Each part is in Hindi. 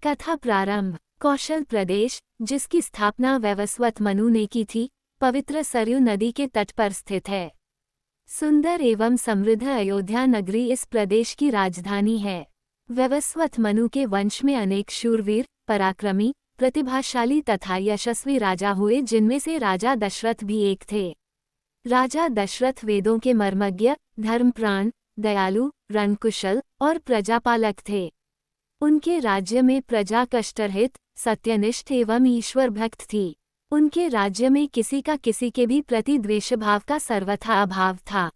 कथा प्रारंभ। कौशल प्रदेश, जिसकी स्थापना वैवस्वत मनु ने की थी, पवित्र सरयू नदी के तट पर स्थित है। सुंदर एवं समृद्ध अयोध्या नगरी इस प्रदेश की राजधानी है। वैवस्वत मनु के वंश में अनेक शूरवीर, पराक्रमी, प्रतिभाशाली तथा यशस्वी राजा हुए, जिनमें से राजा दशरथ भी एक थे। राजा दशरथ वेदों के मर्मज्ञ, धर्मप्राण, दयालु, रणकुशल और प्रजापालक थे। उनके राज्य में प्रजा कष्टरहित, सत्यनिष्ठ एवं ईश्वर भक्त थी। उनके राज्य में किसी का किसी के भी प्रति द्वेषभाव का सर्वथा अभाव था।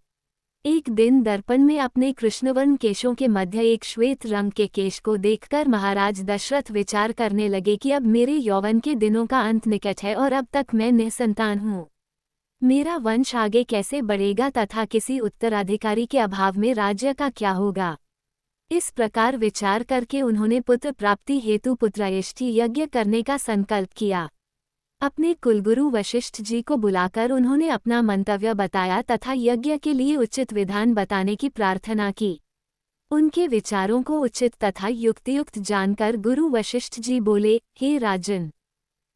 एक दिन दर्पण में अपने कृष्णवर्ण केशों के मध्य एक श्वेत रंग के केश को देखकर महाराज दशरथ विचार करने लगे कि अब मेरे यौवन के दिनों का अंत निकट है और अब तक मैं निसंतान हूँ। मेरा वंश आगे कैसे बढ़ेगा तथा किसी उत्तराधिकारी के अभाव में राज्य का क्या होगा। इस प्रकार विचार करके उन्होंने पुत्र प्राप्ति हेतु पुत्रयष्टि यज्ञ करने का संकल्प किया। अपने कुलगुरु वशिष्ठ जी को बुलाकर उन्होंने अपना मंतव्य बताया तथा यज्ञ के लिए उचित विधान बताने की प्रार्थना की। उनके विचारों को उचित तथा युक्तियुक्त जानकर गुरु वशिष्ठ जी बोले, हे राजन,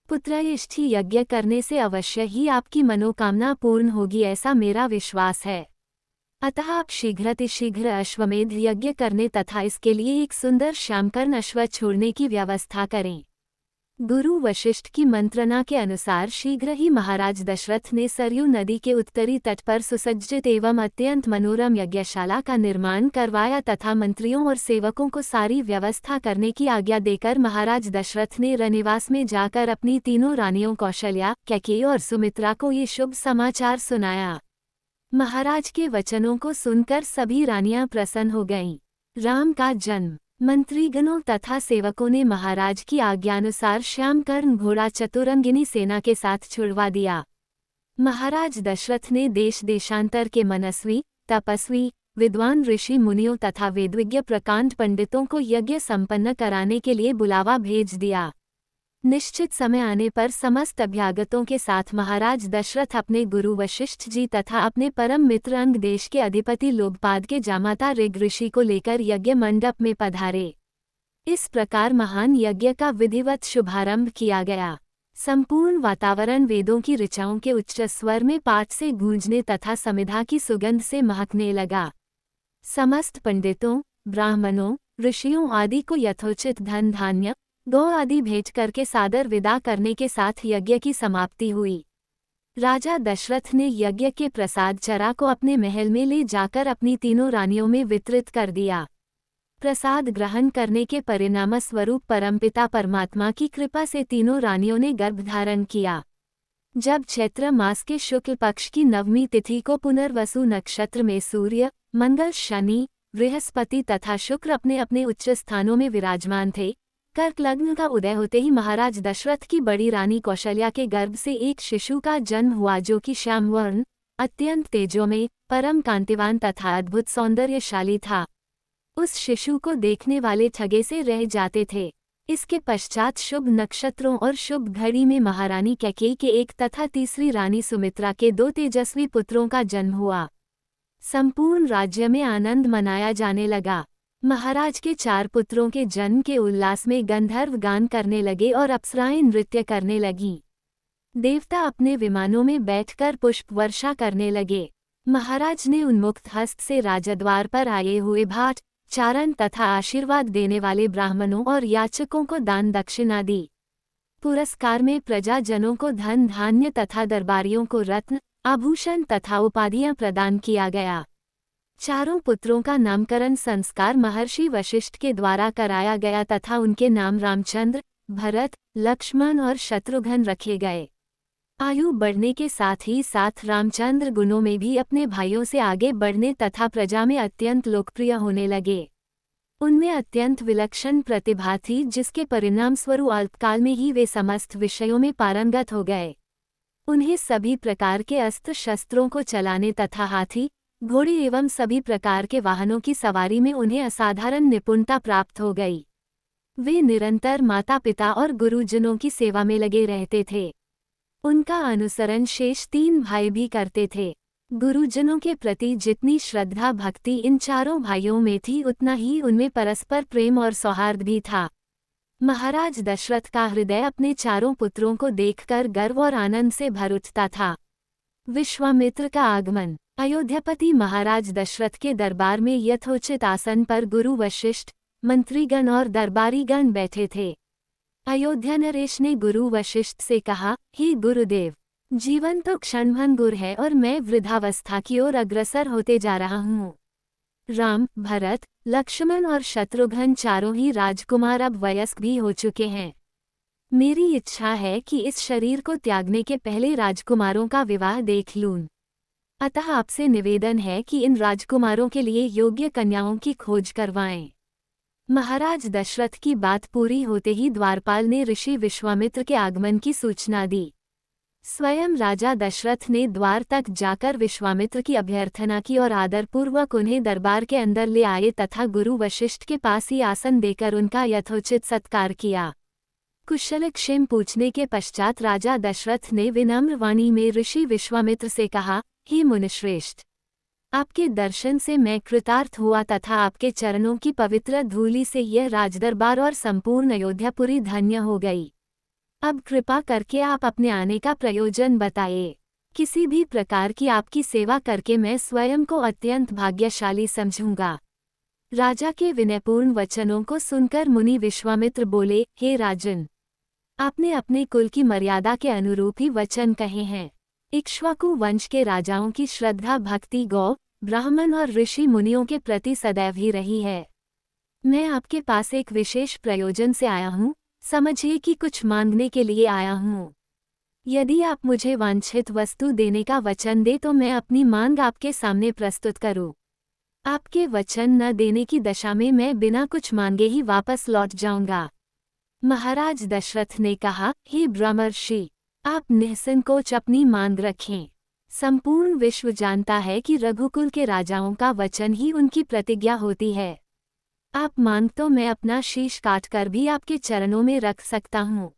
पुत्रयष्टि यज्ञ करने से अवश्य ही आपकी मनोकामना पूर्ण होगी, ऐसा मेरा विश्वास है। अतः आप शीघ्रातिशीघ्र अश्वमेध यज्ञ करने तथा इसके लिए एक सुंदर श्यामकर्ण अश्व छोड़ने की व्यवस्था करें। गुरु वशिष्ठ की मंत्रणा के अनुसार शीघ्र ही महाराज दशरथ ने सरयू नदी के उत्तरी तट पर सुसज्जित एवं अत्यंत मनोरम यज्ञशाला का निर्माण करवाया तथा मंत्रियों और सेवकों को सारी व्यवस्था करने की आज्ञा देकर महाराज दशरथ ने रनिवास में जाकर अपनी तीनों रानियों कौशल्या, कैकेयी और सुमित्रा को ये शुभ समाचार सुनाया। महाराज के वचनों को सुनकर सभी रानियां प्रसन्न हो गईं। राम का जन्म। मंत्रीगणों तथा सेवकों ने महाराज की आज्ञानुसार श्यामकर्ण घोड़ा चतुरंगिनी सेना के साथ छुड़वा दिया। महाराज दशरथ ने देश देशांतर के मनस्वी, तपस्वी, विद्वान ऋषि मुनियों तथा वेदविज्ञ प्रकांड पंडितों को यज्ञ संपन्न कराने के लिए बुलावा भेज दिया। निश्चित समय आने पर समस्त अभ्यागतों के साथ महाराज दशरथ अपने गुरु वशिष्ठ जी तथा अपने परम मित्र अंग देश के अधिपति लोकपाद के जामाता ऋग ऋषि को लेकर यज्ञ मंडप में पधारे। इस प्रकार महान यज्ञ का विधिवत शुभारंभ किया गया। संपूर्ण वातावरण वेदों की ऋचाओं के उच्च स्वर में पाठ से गूंजने तथा समिधा की सुगंध से महकने लगा। समस्त पंडितों, ब्राह्मणों, ऋषियों आदि को यथोचित धन धान्य, गौ आदि भेंट करके सादर विदा करने के साथ यज्ञ की समाप्ति हुई। राजा दशरथ ने यज्ञ के प्रसाद चरा को अपने महल में ले जाकर अपनी तीनों रानियों में वितरित कर दिया। प्रसाद ग्रहण करने के परिणाम स्वरूप परमपिता परमात्मा की कृपा से तीनों रानियों ने गर्भधारण किया। जब चैत्र मास के शुक्ल पक्ष की नवमी तिथि को पुनर्वसु नक्षत्र में सूर्य, मंगल, शनि, बृहस्पति तथा शुक्र अपने अपने उच्च स्थानों में विराजमान थे, कर्क लग्न का उदय होते ही महाराज दशरथ की बड़ी रानी कौशल्या के गर्भ से एक शिशु का जन्म हुआ, जो कि श्यामवर्ण, अत्यंत तेजोमय, परम कांतिवान तथा अद्भुत सौंदर्यशाली था। उस शिशु को देखने वाले ठगे से रह जाते थे। इसके पश्चात शुभ नक्षत्रों और शुभ घड़ी में महारानी कैकेयी के एक तथा तीसरी रानी सुमित्रा के 2 तेजस्वी पुत्रों का जन्म हुआ। संपूर्ण राज्य में आनंद मनाया जाने लगा। महाराज के 4 पुत्रों के जन्म के उल्लास में गंधर्व गान करने लगे और अप्सराएं नृत्य करने लगीं। देवता अपने विमानों में बैठकर पुष्प वर्षा करने लगे। महाराज ने उन्मुक्त हस्त से राजद्वार पर आए हुए भाट, चारण तथा आशीर्वाद देने वाले ब्राह्मणों और याचकों को दान दक्षिणा दी। पुरस्कार में प्रजाजनों को धन धान्य तथा दरबारियों को रत्न, आभूषण तथा उपाधियां प्रदान किया गया। चारों पुत्रों का नामकरण संस्कार महर्षि वशिष्ठ के द्वारा कराया गया तथा उनके नाम रामचंद्र, भरत, लक्ष्मण और शत्रुघ्न रखे गए। आयु बढ़ने के साथ ही साथ रामचंद्र गुणों में भी अपने भाइयों से आगे बढ़ने तथा प्रजा में अत्यंत लोकप्रिय होने लगे। उनमें अत्यंत विलक्षण प्रतिभा थी, जिसके परिणाम स्वरूप अल्पकाल में ही वे समस्त विषयों में पारंगत हो गए। उन्हें सभी प्रकार के अस्त्र शस्त्रों को चलाने तथा हाथी, घोड़े एवं सभी प्रकार के वाहनों की सवारी में उन्हें असाधारण निपुणता प्राप्त हो गई। वे निरंतर माता पिता और गुरुजनों की सेवा में लगे रहते थे। उनका अनुसरण शेष 3 भाई भी करते थे। गुरुजनों के प्रति जितनी श्रद्धा भक्ति इन चारों भाइयों में थी, उतना ही उनमें परस्पर प्रेम और सौहार्द भी था। महाराज दशरथ का हृदय अपने चारों पुत्रों को देखकर गर्व और आनंद से भर उठता था। विश्वामित्र का आगमन। अयोध्यापति महाराज दशरथ के दरबार में यथोचित आसन पर गुरु वशिष्ठ, मंत्रीगण और दरबारीगण बैठे थे। अयोध्या नरेश ने गुरु वशिष्ठ से कहा, हे गुरुदेव, जीवन तो क्षणभंगुर है और मैं वृद्धावस्था की ओर अग्रसर होते जा रहा हूँ। राम, भरत, लक्ष्मण और शत्रुघ्न चारों ही राजकुमार अब वयस्क भी हो चुके हैं। मेरी इच्छा है कि इस शरीर को त्यागने के पहले राजकुमारों का विवाह देख लूं। अतः आपसे निवेदन है कि इन राजकुमारों के लिए योग्य कन्याओं की खोज करवाएं। महाराज दशरथ की बात पूरी होते ही द्वारपाल ने ऋषि विश्वामित्र के आगमन की सूचना दी। स्वयं राजा दशरथ ने द्वार तक जाकर विश्वामित्र की अभ्यर्थना की और आदरपूर्वक उन्हें दरबार के अंदर ले आए तथा गुरु वशिष्ठ के पास ही आसन देकर उनका यथोचित सत्कार किया। कुशलक्षेम पूछने के पश्चात राजा दशरथ ने विनम्र वाणी में ऋषि विश्वामित्र से कहा, हे मुनिश्रेष्ठ, आपके दर्शन से मैं कृतार्थ हुआ तथा आपके चरणों की पवित्र धूलि से यह राजदरबार और संपूर्ण अयोध्यापुरी धन्य हो गई। अब कृपा करके आप अपने आने का प्रयोजन बताइए। किसी भी प्रकार की आपकी सेवा करके मैं स्वयं को अत्यंत भाग्यशाली समझूंगा। राजा के विनयपूर्ण वचनों को सुनकर मुनि विश्वामित्र बोले, हे राजन, आपने अपने कुल की मर्यादा के अनुरूप ही वचन कहे हैं। इक्ष्वाकु वंश के राजाओं की श्रद्धा भक्ति गौ, ब्राह्मण और ऋषि मुनियों के प्रति सदैव ही रही है। मैं आपके पास एक विशेष प्रयोजन से आया हूँ। समझिए कि कुछ मांगने के लिए आया हूँ। यदि आप मुझे वांछित वस्तु देने का वचन दे तो मैं अपनी मांग आपके सामने प्रस्तुत करूँ। आपके वचन न देने की दशा में मैं बिना कुछ मांगे ही वापस लौट जाऊंगा। महाराज दशरथ ने कहा, हे ब्रह्मर्षि, आप निःसंकोच अपनी मांग रखें। संपूर्ण विश्व जानता है कि रघुकुल के राजाओं का वचन ही उनकी प्रतिज्ञा होती है। आप मांग तो मैं अपना शीश काटकर भी आपके चरणों में रख सकता हूँ।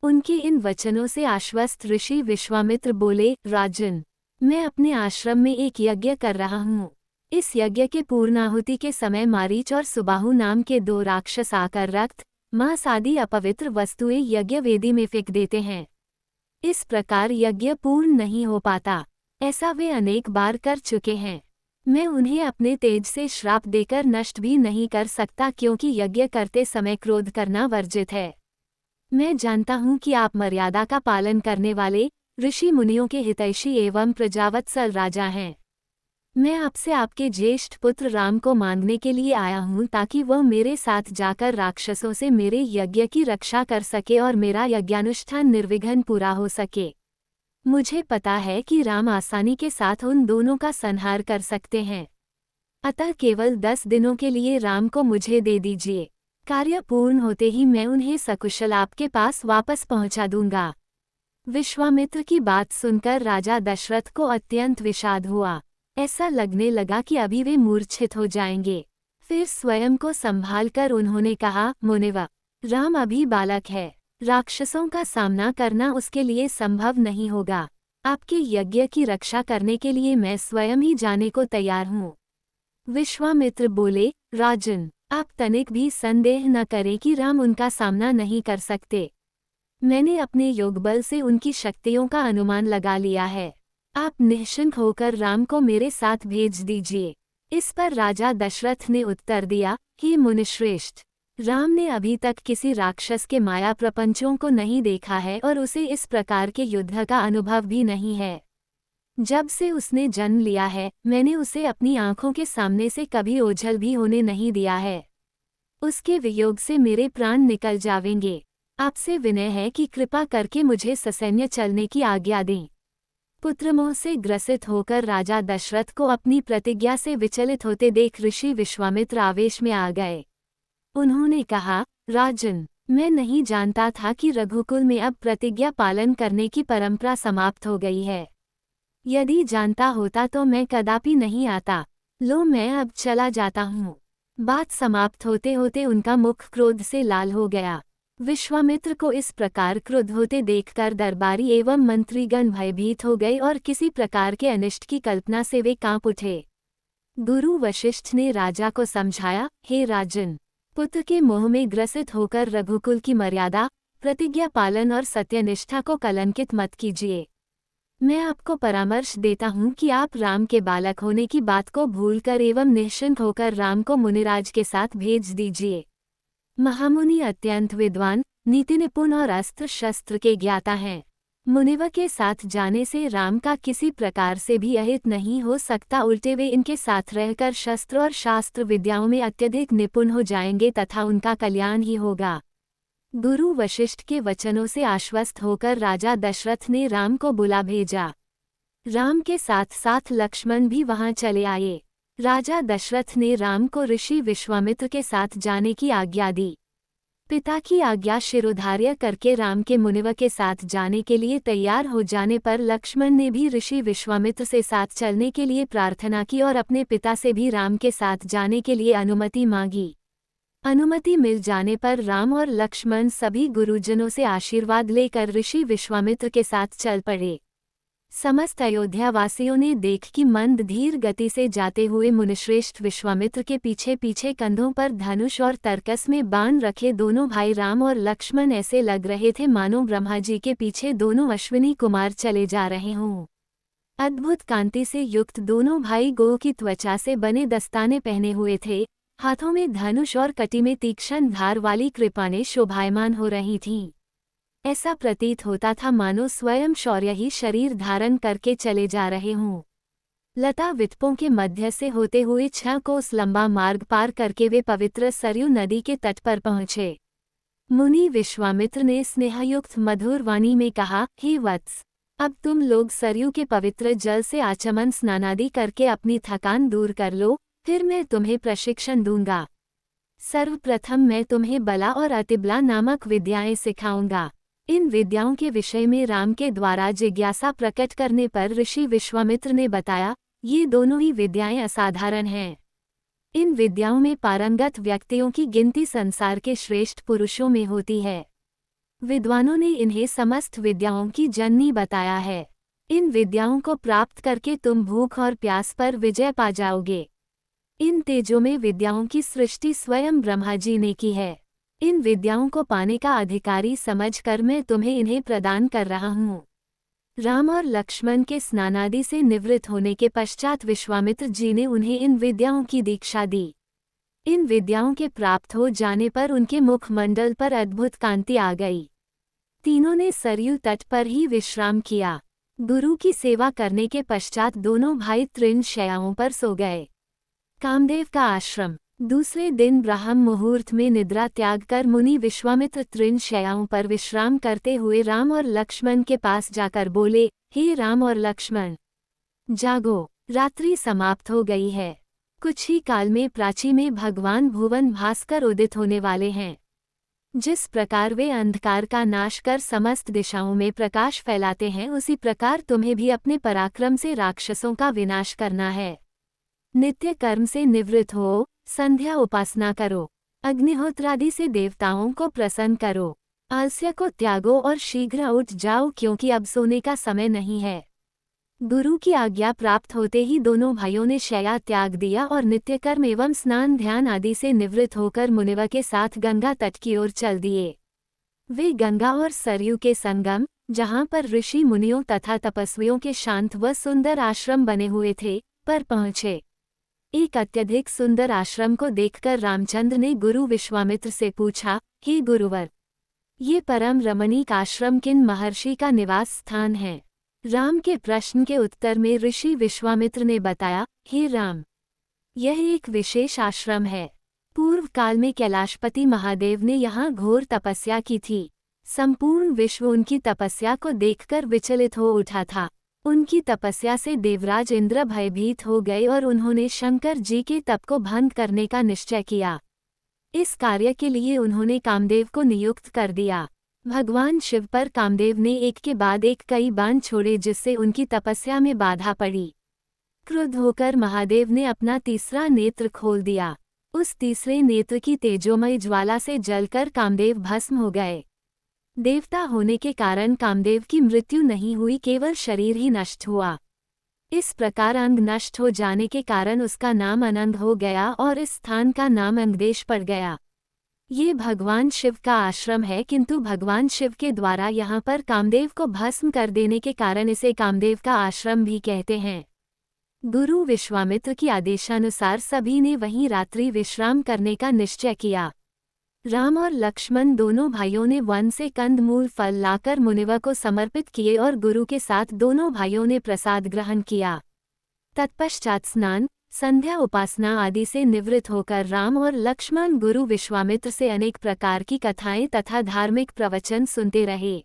उनके इन वचनों से आश्वस्त ऋषि विश्वामित्र बोले, राजन, मैं अपने आश्रम में एक यज्ञ कर रहा हूँ। इस यज्ञ के पूर्णाहुति के समय मारीच और सुबाहु नाम के 2 राक्षस आकर रक्त, मांस आदि अपवित्र वस्तुएं यज्ञ वेदी में फेंक देते हैं। इस प्रकार यज्ञ पूर्ण नहीं हो पाता। ऐसा वे अनेक बार कर चुके हैं। मैं उन्हें अपने तेज से श्राप देकर नष्ट भी नहीं कर सकता, क्योंकि यज्ञ करते समय क्रोध करना वर्जित है। मैं जानता हूँ कि आप मर्यादा का पालन करने वाले ऋषि मुनियों के हितैषी एवं प्रजावत्सल राजा हैं। मैं आपसे आपके ज्येष्ठ पुत्र राम को मांगने के लिए आया हूँ, ताकि वह मेरे साथ जाकर राक्षसों से मेरे यज्ञ की रक्षा कर सके और मेरा यज्ञानुष्ठान निर्विघ्न पूरा हो सके। मुझे पता है कि राम आसानी के साथ उन दोनों का संहार कर सकते हैं। अतः केवल 10 दिनों के लिए राम को मुझे दे दीजिए। कार्य पूर्ण होते ही मैं उन्हें सकुशल आपके पास वापस पहुंचा दूंगा। विश्वामित्र की बात सुनकर राजा दशरथ को अत्यंत विषाद हुआ। ऐसा लगने लगा कि अभी वे मूर्छित हो जाएंगे। फिर स्वयं को संभालकर उन्होंने कहा, मुनिवर, राम अभी बालक है। राक्षसों का सामना करना उसके लिए संभव नहीं होगा। आपके यज्ञ की रक्षा करने के लिए मैं स्वयं ही जाने को तैयार हूँ। विश्वामित्र बोले, राजन, आप तनिक भी संदेह न करें कि राम उनका सामना नहीं कर सकते। मैंने अपने योगबल से उनकी शक्तियों का अनुमान लगा लिया है। आप निश्चिंत होकर राम को मेरे साथ भेज दीजिए। इस पर राजा दशरथ ने उत्तर दिया, हे मुनिश्रेष्ठ, राम ने अभी तक किसी राक्षस के माया प्रपंचों को नहीं देखा है और उसे इस प्रकार के युद्ध का अनुभव भी नहीं है। जब से उसने जन्म लिया है, मैंने उसे अपनी आंखों के सामने से कभी ओझल भी होने नहीं दिया है। उसके वियोग से मेरे प्राण निकल जावेंगे। आपसे विनय है कि कृपा करके मुझे ससैन्य चलने की आज्ञा दें। पुत्रमोह से ग्रसित होकर राजा दशरथ को अपनी प्रतिज्ञा से विचलित होते देख ऋषि विश्वामित्र आवेश में आ गए। उन्होंने कहा, राजन, मैं नहीं जानता था कि रघुकुल में अब प्रतिज्ञा पालन करने की परंपरा समाप्त हो गई है। यदि जानता होता तो मैं कदापि नहीं आता। लो, मैं अब चला जाता हूँ। बात समाप्त होते होते उनका मुख क्रोध से लाल हो गया। विश्वामित्र को इस प्रकार क्रुद्ध होते देखकर दरबारी एवं मंत्रीगण भयभीत हो गए और किसी प्रकार के अनिष्ट की कल्पना से वे कांप उठे। गुरु वशिष्ठ ने राजा को समझाया, हे राजन, पुत्र के मोह में ग्रसित होकर रघुकुल की मर्यादा, प्रतिज्ञा पालन और सत्यनिष्ठा को कलंकित मत कीजिए। मैं आपको परामर्श देता हूँ कि आप राम के बालक होने की बात को भूलकर एवं निश्चिंत होकर राम को मुनिराज के साथ भेज दीजिए। महामुनि अत्यंत विद्वान, नीति निपुण और अस्त्र शस्त्र के ज्ञाता हैं। मुनिवर के साथ जाने से राम का किसी प्रकार से भी अहित नहीं हो सकता, उल्टे वे इनके साथ रहकर शस्त्र और शास्त्र विद्याओं में अत्यधिक निपुण हो जाएंगे तथा उनका कल्याण ही होगा। गुरु वशिष्ठ के वचनों से आश्वस्त होकर राजा दशरथ ने राम को बुला भेजा। राम के साथ साथ लक्ष्मण भी वहां चले आए। राजा दशरथ ने राम को ऋषि विश्वामित्र के साथ जाने की आज्ञा दी। पिता की आज्ञा शिरोधार्य करके राम के मुनिवर के साथ जाने के लिए तैयार हो जाने पर लक्ष्मण ने भी ऋषि विश्वामित्र से साथ चलने के लिए प्रार्थना की और अपने पिता से भी राम के साथ जाने के लिए अनुमति मांगी। अनुमति मिल जाने पर राम और लक्ष्मण सभी गुरुजनों से आशीर्वाद लेकर ऋषि विश्वामित्र के साथ चल पड़े। समस्त अयोध्या वासियों ने देख कि मंद धीर गति से जाते हुए मुनिश्रेष्ठ विश्वामित्र के पीछे पीछे कंधों पर धनुष और तरकस में बाण रखे दोनों भाई राम और लक्ष्मण ऐसे लग रहे थे मानो ब्रह्मा जी के पीछे दोनों अश्विनी कुमार चले जा रहे हों। अद्भुत कांति से युक्त दोनों भाई गौ की त्वचा से बने दस्ताने पहने हुए थे। हाथों में धनुष और कटी में तीक्ष्ण धार वाली कृपाणें शोभायमान हो रही थीं। ऐसा प्रतीत होता था मानो स्वयं शौर्य ही शरीर धारण करके चले जा रहे हों। लता विटपों के मध्य से होते हुए 6 कोस लंबा मार्ग पार करके वे पवित्र सरयू नदी के तट पर पहुँचे। मुनि विश्वामित्र ने स्नेहयुक्त मधुर वाणी में कहा, हे वत्स, अब तुम लोग सरयू के पवित्र जल से आचमन स्नानादि करके अपनी थकान दूर कर लो, फिर मैं तुम्हें प्रशिक्षण दूंगा। सर्वप्रथम मैं तुम्हें बला और अतिबला नामक विद्याएं सिखाऊंगा। इन विद्याओं के विषय में राम के द्वारा जिज्ञासा प्रकट करने पर ऋषि विश्वामित्र ने बताया, ये दोनों ही विद्याएं असाधारण हैं। इन विद्याओं में पारंगत व्यक्तियों की गिनती संसार के श्रेष्ठ पुरुषों में होती है। विद्वानों ने इन्हें समस्त विद्याओं की जननी बताया है। इन विद्याओं को प्राप्त करके तुम भूख और प्यास पर विजय पा जाओगे। इन तेजों में विद्याओं की सृष्टि स्वयं ब्रह्मा जी ने की है। इन विद्याओं को पाने का अधिकारी समझकर मैं तुम्हें इन्हें प्रदान कर रहा हूँ। राम और लक्ष्मण के स्नानादि से निवृत्त होने के पश्चात विश्वामित्र जी ने उन्हें इन विद्याओं की दीक्षा दी। इन विद्याओं के प्राप्त हो जाने पर उनके मुखमंडल पर अद्भुत कांति आ गई। तीनों ने सरयू तट पर ही विश्राम किया। गुरु की सेवा करने के पश्चात दोनों भाई तृण शैयाओं पर सो गए। कामदेव का आश्रम। दूसरे दिन ब्राह्म मुहूर्त में निद्रा त्याग कर मुनि विश्वामित्र तृण शैयाओं पर विश्राम करते हुए राम और लक्ष्मण के पास जाकर बोले, हे राम और लक्ष्मण, जागो, रात्रि समाप्त हो गई है। कुछ ही काल में प्राची में भगवान भुवन भास्कर उदित होने वाले हैं। जिस प्रकार वे अंधकार का नाश कर समस्त दिशाओं में प्रकाश फैलाते हैं, उसी प्रकार तुम्हें भी अपने पराक्रम से राक्षसों का विनाश करना है। नित्य कर्म से निवृत्त हो, संध्या उपासना करो, अग्निहोत्रादि से देवताओं को प्रसन्न करो, आलस्य को त्यागो और शीघ्र उठ जाओ, क्योंकि अब सोने का समय नहीं है। गुरु की आज्ञा प्राप्त होते ही दोनों भाइयों ने शैया त्याग दिया और नित्य कर्म एवं स्नान ध्यान आदि से निवृत्त होकर मुनिवर के साथ गंगा तट की ओर चल दिए। वे गंगा और सरयू के संगम, जहाँ पर ऋषि मुनियों तथा तपस्वियों के शांत व सुंदर आश्रम बने हुए थे, पर पहुँचे। एक अत्यधिक सुंदर आश्रम को देखकर रामचंद्र ने गुरु विश्वामित्र से पूछा, हे गुरुवर, ये परम रमणीक आश्रम किन महर्षि का निवास स्थान है? राम के प्रश्न के उत्तर में ऋषि विश्वामित्र ने बताया, हे राम, यह एक विशेष आश्रम है। पूर्व काल में कैलाशपति महादेव ने यहाँ घोर तपस्या की थी। संपूर्ण विश्व उनकी तपस्या को देखकर विचलित हो उठा था। उनकी तपस्या से देवराज इंद्र भयभीत हो गए और उन्होंने शंकर जी के तप को भंग करने का निश्चय किया। इस कार्य के लिए उन्होंने कामदेव को नियुक्त कर दिया। भगवान शिव पर कामदेव ने एक के बाद एक कई बाण छोड़े, जिससे उनकी तपस्या में बाधा पड़ी। क्रुद्ध होकर महादेव ने अपना तीसरा नेत्र खोल दिया। उस तीसरे नेत्र की तेजोमय ज्वाला से जलकर कामदेव भस्म हो गए। देवता होने के कारण कामदेव की मृत्यु नहीं हुई, केवल शरीर ही नष्ट हुआ। इस प्रकार अंग नष्ट हो जाने के कारण उसका नाम अनंग हो गया और इस स्थान का नाम अंगदेश पड़ गया। ये भगवान शिव का आश्रम है, किंतु भगवान शिव के द्वारा यहाँ पर कामदेव को भस्म कर देने के कारण इसे कामदेव का आश्रम भी कहते हैं। गुरु विश्वामित्र की आदेशानुसार सभी ने वहीं रात्रि विश्राम करने का निश्चय किया। राम और लक्ष्मण दोनों भाइयों ने वन से कंदमूल फल लाकर मुनिवा को समर्पित किए और गुरु के साथ दोनों भाइयों ने प्रसाद ग्रहण किया। तत्पश्चात स्नान, संध्या, उपासना आदि से निवृत्त होकर राम और लक्ष्मण गुरु विश्वामित्र से अनेक प्रकार की कथाएं तथा धार्मिक प्रवचन सुनते रहे।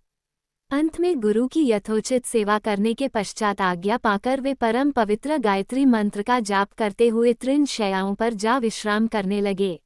अंत में गुरु की यथोचित सेवा करने के पश्चात आज्ञा पाकर वे परम पवित्र गायत्री मंत्र का जाप करते हुए तृण शैयाओं पर जा विश्राम करने लगे।